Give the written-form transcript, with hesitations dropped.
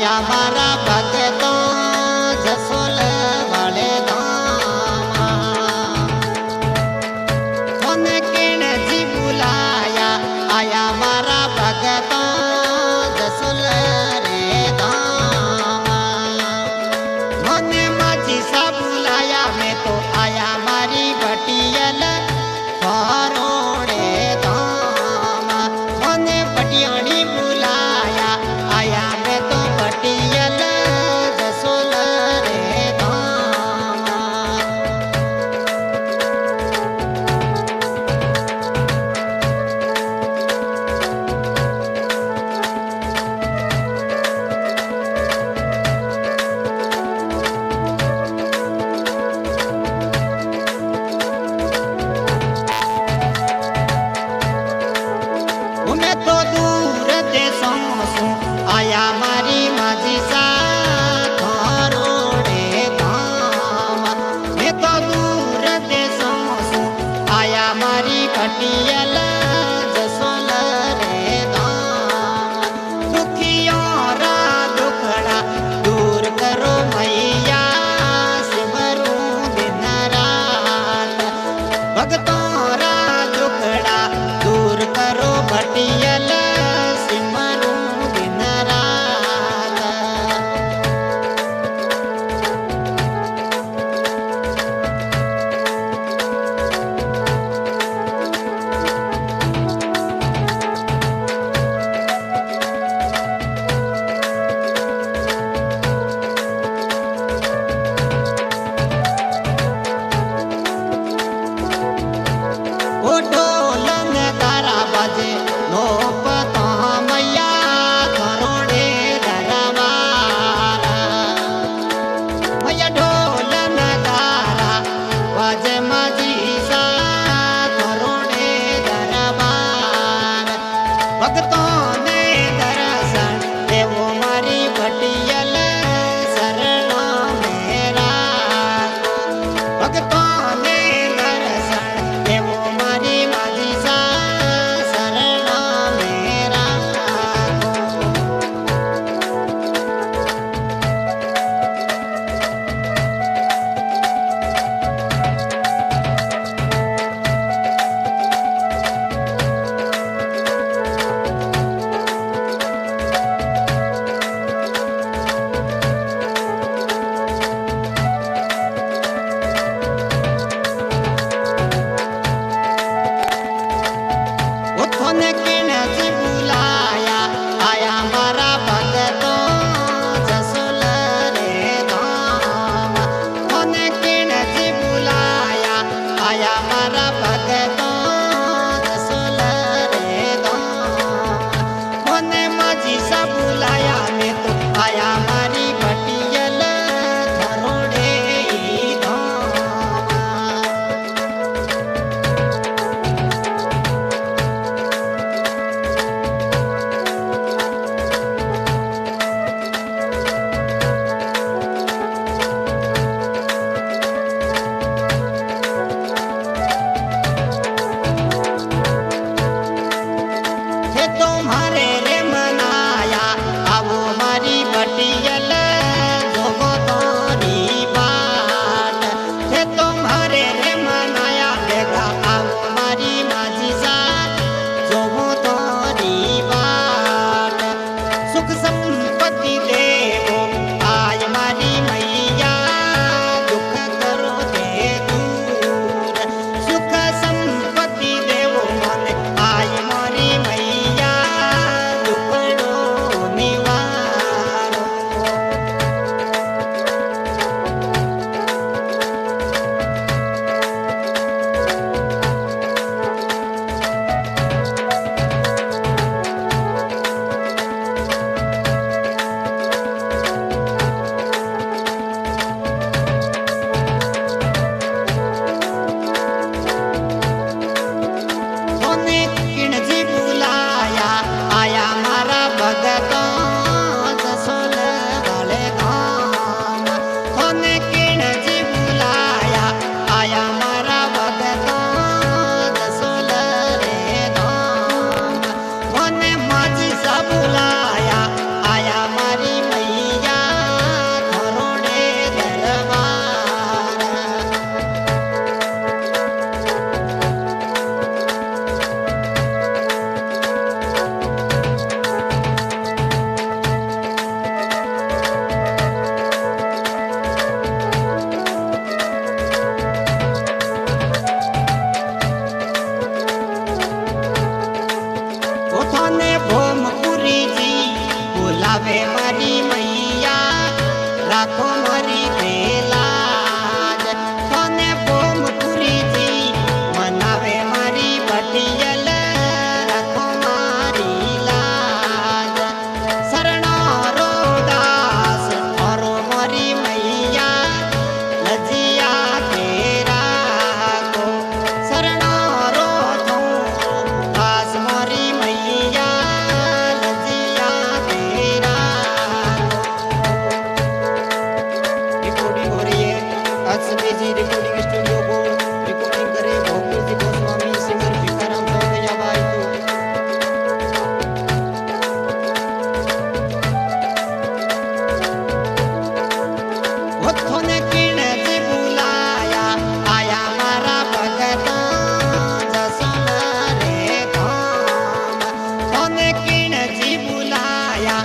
आया मारा भगतों जसोल वाले धामा कौन किण जी बुलाया आया मारा भगतों जसोल रे धामा मने माझी सा बुलाया मैं तो आया मारी बटियल फरोड़े धामा मने बटियाणी बुलाया आया मैं तो बटियल जसोल रे धामा मैं तो दूर देशों से आया मारी माझी सा घरोड़े धामा मैं तो दूर देशों से आया मारी बटियल जसोल रे धामा दुखियों रा दुखड़ा दूर करो मैया सिमरूं दिन रात भगतों रा दुखड़ा दूर करो बटियल सिमरूं दिन रात ओ ढोल नगारा बाजे नो पता मैया घरोड़े दरबारा मैया ढोल नगारा बाजे माझी सा घरोड़े दरबार भक्तों ने दर्शन देवो मारी बटियल शरणों मेरा भक्तों ने दर्शन देवो मारी माझी सा शरणों मेरा उठोन किण जी बुलाया आया मारा भगतों जसोल रे धामा उठोन किण जी बुलाया आया मारा भगतों जसोल रे धामा मने माझी सा बुलाया मैं तो आया मारी बटियल घरोड़े धामा हे तुम्हारे रे मनाया आवो मारी बटियल जोगो तोरी बाट हे तुम्हारे रे मनाया बेगा आवो मारी माझी सा जोगो तोरी बाट सुख संपत्ति देवो आय मारी मैया दुख करो दे दूर सुख संपत्ति देवो मन आय मारी मैया આવે મારી મૈયા રાખો મારી દેલાજ તને બોમપુરીથી મનાવે મારી બટિયલ રાખો મારી લાજ શરણો રોદાસ ઓરો મારી મૈયા લજિયા તેરા કો શરણો રોધો દાસ મારી મૈયા લજિયા તેરા रिकॉर्डिंग हो रही है आज जी रिकॉर्डिंग स्टूडियो को रिकॉर्डिंग करे भोगपुर जी गोस्वामी सिंगर भिखाराम चौधरी भाई तो होठों किण से बुलाया आया मारा भगता जसन रे धाम होने किण से बुलाया